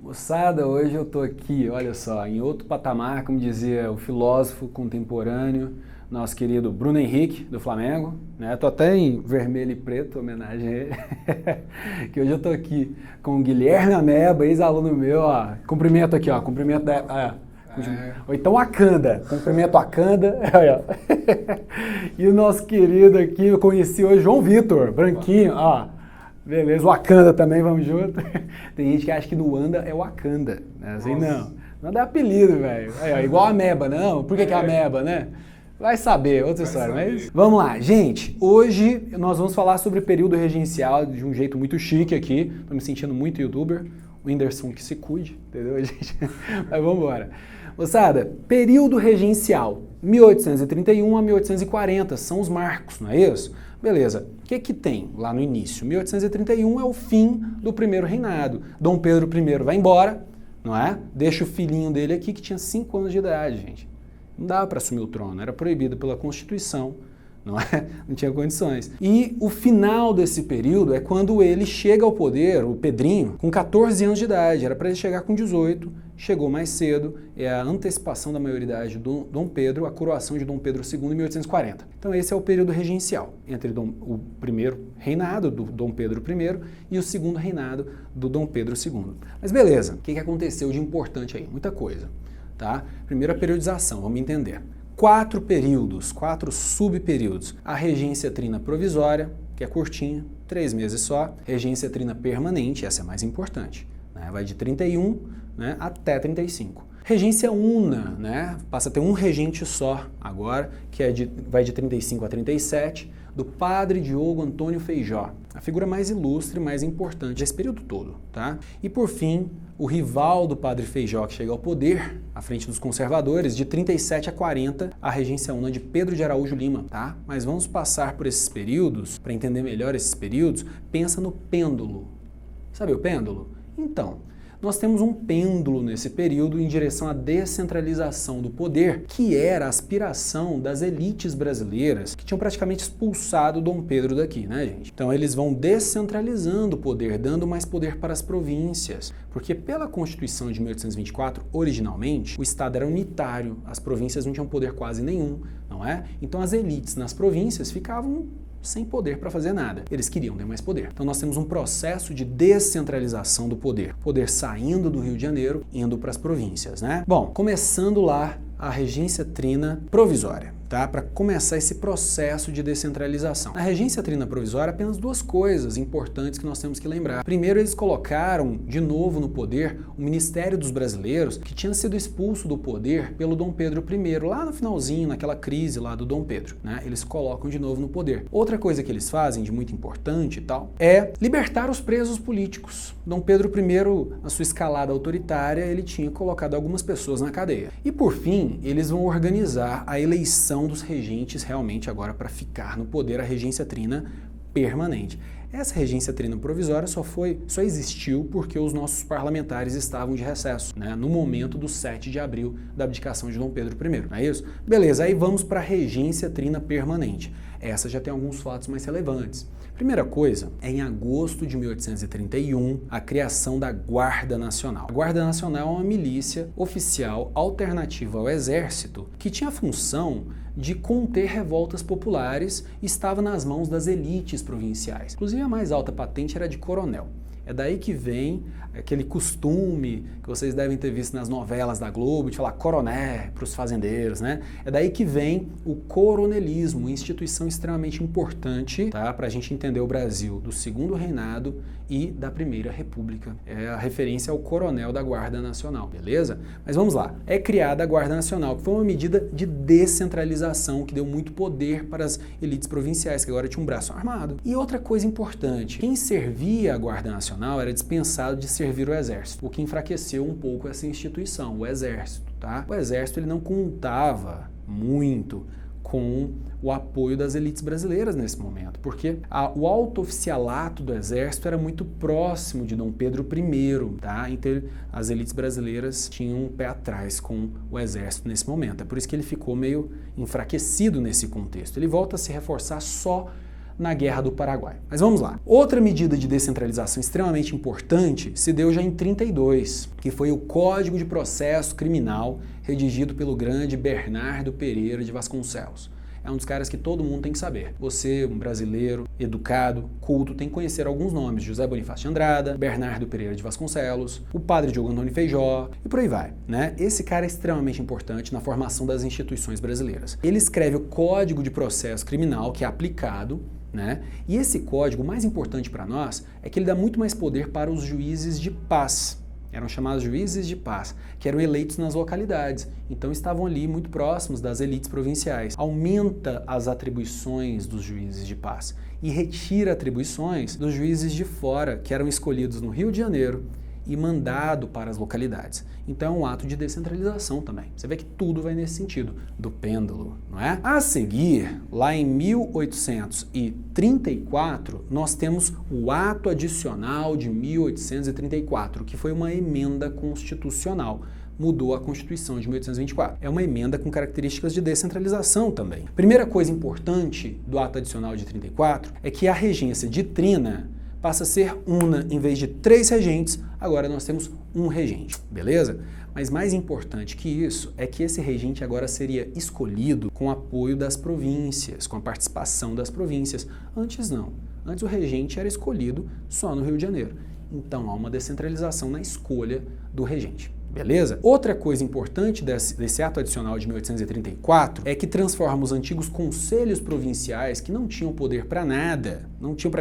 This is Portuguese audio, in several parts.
Moçada, hoje eu tô aqui, olha só, em outro patamar, como dizia o filósofo contemporâneo, nosso querido Bruno Henrique, do Flamengo, né? Tô até em vermelho e preto, homenagem a ele, que hoje eu tô aqui com o Guilherme Ameba, ex-aluno meu, ó, cumprimento aqui, ó, cumprimento da... Ou então Wakanda, cumprimento Wakanda, e o nosso querido aqui, eu conheci hoje, João Vitor, branquinho, ó. Beleza, Wakanda também, vamos junto. Tem gente que acha que Luanda é Wakanda, né? Assim, não. Luanda é apelido, velho. Igual Ameba, não? Por que é Ameba, né? Vai saber, outra história, mas... Vamos lá, gente. Hoje nós vamos falar sobre o período regencial de um jeito muito chique aqui. Tô me sentindo muito youtuber. O Whindersson que se cuide, entendeu, gente? Mas vamos embora. Moçada, período regencial, 1831 a 1840, são os marcos, não é isso? Beleza, o que tem lá no início? 1831 é o fim do primeiro reinado. Dom Pedro I vai embora, não é? Deixa o filhinho dele aqui que tinha 5 anos de idade, gente. Não dava para assumir o trono, era proibido pela Constituição, não é? Não tinha condições. E o final desse período é quando ele chega ao poder, o Pedrinho, com 14 anos de idade. Era para ele chegar com 18, chegou mais cedo, é a antecipação da maioridade do Dom Pedro, a coroação de Dom Pedro II em 1840. Então esse é o período regencial, entre o primeiro reinado do Dom Pedro I e o segundo reinado do Dom Pedro II. Mas beleza, o que aconteceu de importante aí? Muita coisa, tá? Primeiro a periodização, vamos entender. 4 períodos, 4 subperíodos. A regência trina provisória, que é curtinha, 3 meses só. Regência trina permanente, essa é a mais importante, né? Vai de 31, né, até 35. Regência una, né? Passa a ter um regente só agora, que vai de 35 a 37, do padre Diogo Antônio Feijó, a figura mais ilustre, mais importante desse período todo, tá? E por fim, o rival do padre Feijó que chega ao poder, à frente dos conservadores, de 37 a 40, a regência una de Pedro de Araújo Lima, tá? Mas vamos passar por esses períodos, para entender melhor esses períodos, pensa no pêndulo. Sabe o pêndulo? Então, nós temos um pêndulo nesse período em direção à descentralização do poder, que era a aspiração das elites brasileiras que tinham praticamente expulsado Dom Pedro daqui, né, gente? Então eles vão descentralizando o poder, dando mais poder para as províncias, porque pela Constituição de 1824, originalmente, o Estado era unitário, as províncias não tinham poder quase nenhum, não é? Então as elites nas províncias ficavam sem poder para fazer nada. Eles queriam ter mais poder. Então nós temos um processo de descentralização do poder. Poder saindo do Rio de Janeiro, indo para as províncias, né? Bom, começando lá a regência trina provisória, tá? Para começar esse processo de descentralização. Na regência trina provisória, apenas 2 coisas importantes que nós temos que lembrar. Primeiro, eles colocaram de novo no poder o Ministério dos Brasileiros, que tinha sido expulso do poder pelo Dom Pedro I, lá no finalzinho, naquela crise lá do Dom Pedro, né? Eles colocam de novo no poder. Outra coisa que eles fazem, de muito importante e tal, é libertar os presos políticos. Dom Pedro I, na sua escalada autoritária, ele tinha colocado algumas pessoas na cadeia. E por fim, eles vão organizar a eleição dos regentes realmente agora para ficar no poder, a regência trina permanente. Essa regência trina provisória só existiu porque os nossos parlamentares estavam de recesso, né, no momento do 7 de abril da abdicação de Dom Pedro I, não é isso? Beleza, aí vamos para a regência trina permanente. Essa já tem alguns fatos mais relevantes. Primeira coisa, é em agosto de 1831, a criação da Guarda Nacional. A Guarda Nacional é uma milícia oficial alternativa ao Exército que tinha a função de conter revoltas populares e estava nas mãos das elites provinciais. Inclusive a mais alta patente era de coronel. É daí que vem aquele costume que vocês devem ter visto nas novelas da Globo, de falar coroné para os fazendeiros, né? É daí que vem o coronelismo, uma instituição extremamente importante, tá? Para a gente entender o Brasil do segundo reinado e da Primeira República. É a referência ao coronel da Guarda Nacional, beleza? Mas vamos lá. É criada a Guarda Nacional, que foi uma medida de descentralização que deu muito poder para as elites provinciais, que agora tinham um braço armado. E outra coisa importante, quem servia a Guarda Nacional era dispensado de servir o Exército, o que enfraqueceu um pouco essa instituição, o Exército, tá? O Exército ele não contava muito com o apoio das elites brasileiras nesse momento, porque o alto oficialato do Exército era muito próximo de Dom Pedro I, tá? Então as elites brasileiras tinham um pé atrás com o Exército nesse momento. É por isso que ele ficou meio enfraquecido nesse contexto. Ele volta a se reforçar só na Guerra do Paraguai. Mas vamos lá. Outra medida de descentralização extremamente importante se deu já em 32, que foi o Código de Processo Criminal, redigido pelo grande Bernardo Pereira de Vasconcelos. É um dos caras que todo mundo tem que saber. Você, um brasileiro, educado, culto, tem que conhecer alguns nomes. José Bonifácio de Andrada, Bernardo Pereira de Vasconcelos, o padre Diogo Antônio Feijó e por aí vai, né? Esse cara é extremamente importante na formação das instituições brasileiras. Ele escreve o Código de Processo Criminal, que é aplicado, né? E esse código, o mais importante para nós, é que ele dá muito mais poder para os juízes de paz. Eram chamados juízes de paz, que eram eleitos nas localidades, então estavam ali muito próximos das elites provinciais. Aumenta as atribuições dos juízes de paz e retira atribuições dos juízes de fora, que eram escolhidos no Rio de Janeiro e mandado para as localidades. Então é um ato de descentralização também. Você vê que tudo vai nesse sentido, do pêndulo, não é? A seguir, lá em 1834, nós temos o Ato Adicional de 1834, que foi uma emenda constitucional. Mudou a Constituição de 1824. É uma emenda com características de descentralização também. Primeira coisa importante do Ato Adicional de 34 é que a regência de trina passa a ser una. Em vez de 3 regentes, agora nós temos um regente, beleza? Mas mais importante que isso é que esse regente agora seria escolhido com apoio das províncias, com a participação das províncias. Antes não. Antes o regente era escolhido só no Rio de Janeiro. Então há uma descentralização na escolha do regente. Beleza? Outra coisa importante desse ato adicional de 1834 é que transforma os antigos conselhos provinciais, que não tinham poder para nada, tinham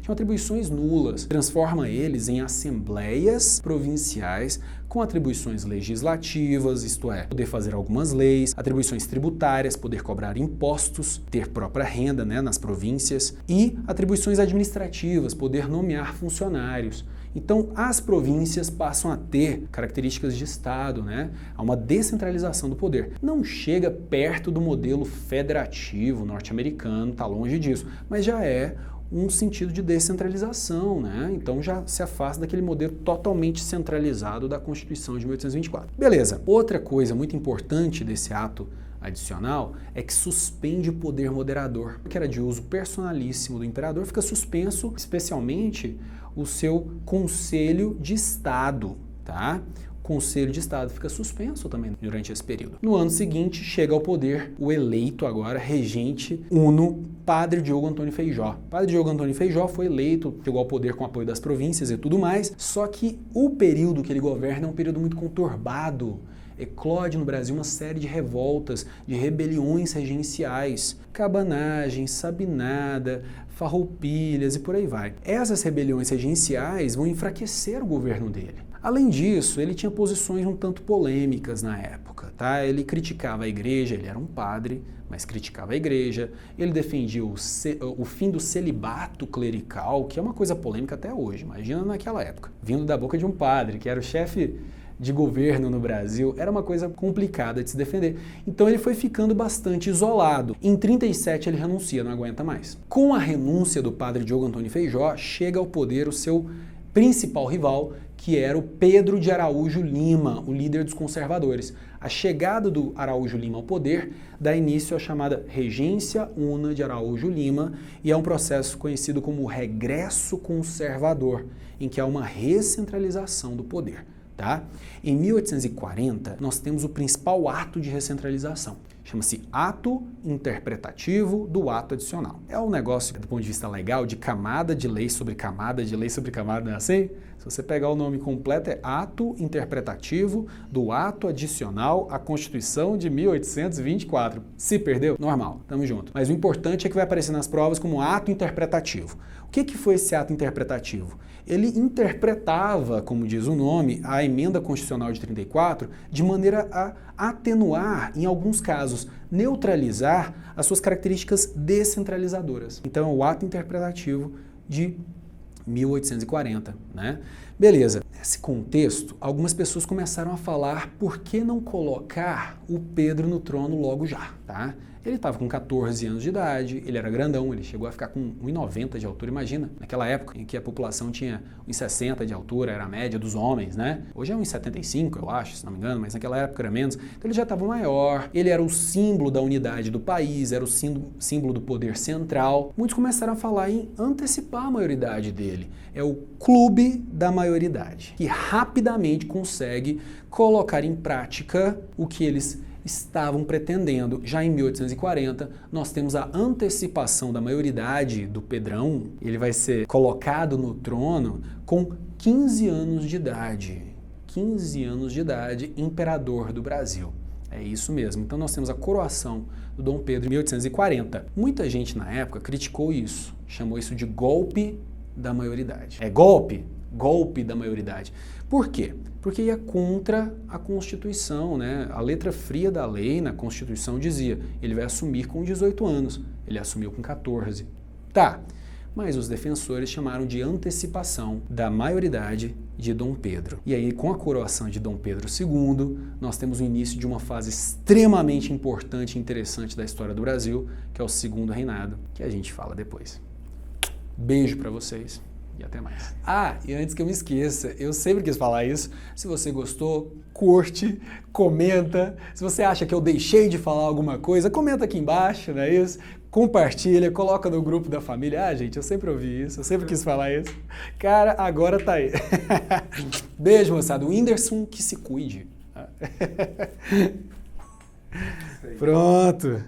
atribuições nulas, transforma eles em assembleias provinciais com atribuições legislativas, isto é, poder fazer algumas leis, atribuições tributárias, poder cobrar impostos, ter própria renda, né, nas províncias, e atribuições administrativas, poder nomear funcionários. Então, as províncias passam a ter características de Estado, né? Há uma descentralização do poder. Não chega perto do modelo federativo norte-americano, está longe disso, mas já é um sentido de descentralização, né? Então já se afasta daquele modelo totalmente centralizado da Constituição de 1824. Beleza. Outra coisa muito importante desse ato adicional é que suspende o poder moderador, que era de uso personalíssimo do imperador, fica suspenso, especialmente o seu Conselho de Estado, tá? O Conselho de Estado fica suspenso também durante esse período. No ano seguinte, chega ao poder o eleito agora regente uno, Padre Diogo Antônio Feijó. Padre Diogo Antônio Feijó foi eleito, chegou ao poder com apoio das províncias e tudo mais, só que o período que ele governa é um período muito conturbado. Eclode no Brasil uma série de revoltas, de rebeliões regenciais, cabanagem, sabinada, farroupilhas e por aí vai. Essas rebeliões regenciais vão enfraquecer o governo dele. Além disso, ele tinha posições um tanto polêmicas na época, tá? Ele criticava a igreja, ele era um padre, mas criticava a igreja, ele defendia o fim do celibato clerical, que é uma coisa polêmica até hoje, imagina naquela época, vindo da boca de um padre, que era o chefe de governo no Brasil, era uma coisa complicada de se defender. Então ele foi ficando bastante isolado. Em 37 ele renuncia, não aguenta mais. Com a renúncia do padre Diogo Antônio Feijó, chega ao poder o seu principal rival, que era o Pedro de Araújo Lima, o líder dos conservadores. A chegada do Araújo Lima ao poder dá início à chamada Regência Una de Araújo Lima e é um processo conhecido como o regresso conservador, em que há uma recentralização do poder. Tá? Em 1840, nós temos o principal ato de recentralização. Chama-se Ato Interpretativo do Ato Adicional. É um negócio, do ponto de vista legal, de camada de lei sobre camada de lei sobre camada, não é assim? Se você pegar o nome completo, é Ato Interpretativo do Ato Adicional à Constituição de 1824. Se perdeu? Normal, tamo junto. Mas o importante é que vai aparecer nas provas como ato interpretativo. O que foi esse ato interpretativo? Ele interpretava, como diz o nome, a emenda constitucional de 34 de maneira a atenuar, em alguns casos, neutralizar as suas características descentralizadoras. Então, é o ato interpretativo de 1840, né? Beleza. Nesse contexto, algumas pessoas começaram a falar por que não colocar o Pedro no trono logo já, tá? Ele estava com 14 anos de idade, ele era grandão, ele chegou a ficar com 1,90 de altura, imagina, naquela época em que a população tinha 1,60 de altura, era a média dos homens, né? Hoje é 1,75, eu acho, se não me engano, mas naquela época era menos. Então ele já estava maior, ele era o símbolo da unidade do país, era o símbolo do poder central. Muitos começaram a falar em antecipar a maioridade dele. É o clube da maioridade, que rapidamente consegue colocar em prática o que eles estavam pretendendo. Já em 1840, nós temos a antecipação da maioridade do Pedrão. Ele vai ser colocado no trono com 15 anos de idade. 15 anos de idade, imperador do Brasil. É isso mesmo. Então nós temos a coroação do Dom Pedro em 1840. Muita gente na época criticou isso, chamou isso de golpe da maioridade. É golpe? Golpe da maioridade. Por quê? Porque ia contra a Constituição, né? A letra fria da lei na Constituição dizia, ele vai assumir com 18 anos, ele assumiu com 14. Tá, mas os defensores chamaram de antecipação da maioridade de Dom Pedro. E aí, com a coroação de Dom Pedro II, nós temos o início de uma fase extremamente importante e interessante da história do Brasil, que é o Segundo Reinado, que a gente fala depois. Beijo para vocês. E até mais. Ah, e antes que eu me esqueça, eu sempre quis falar isso. Se você gostou, curte, comenta. Se você acha que eu deixei de falar alguma coisa, comenta aqui embaixo, não é isso? Compartilha, coloca no grupo da família. Ah, gente, eu sempre ouvi isso, eu sempre quis falar isso. Cara, agora tá aí. Beijo, moçada. O Whindersson que se cuide. Pronto.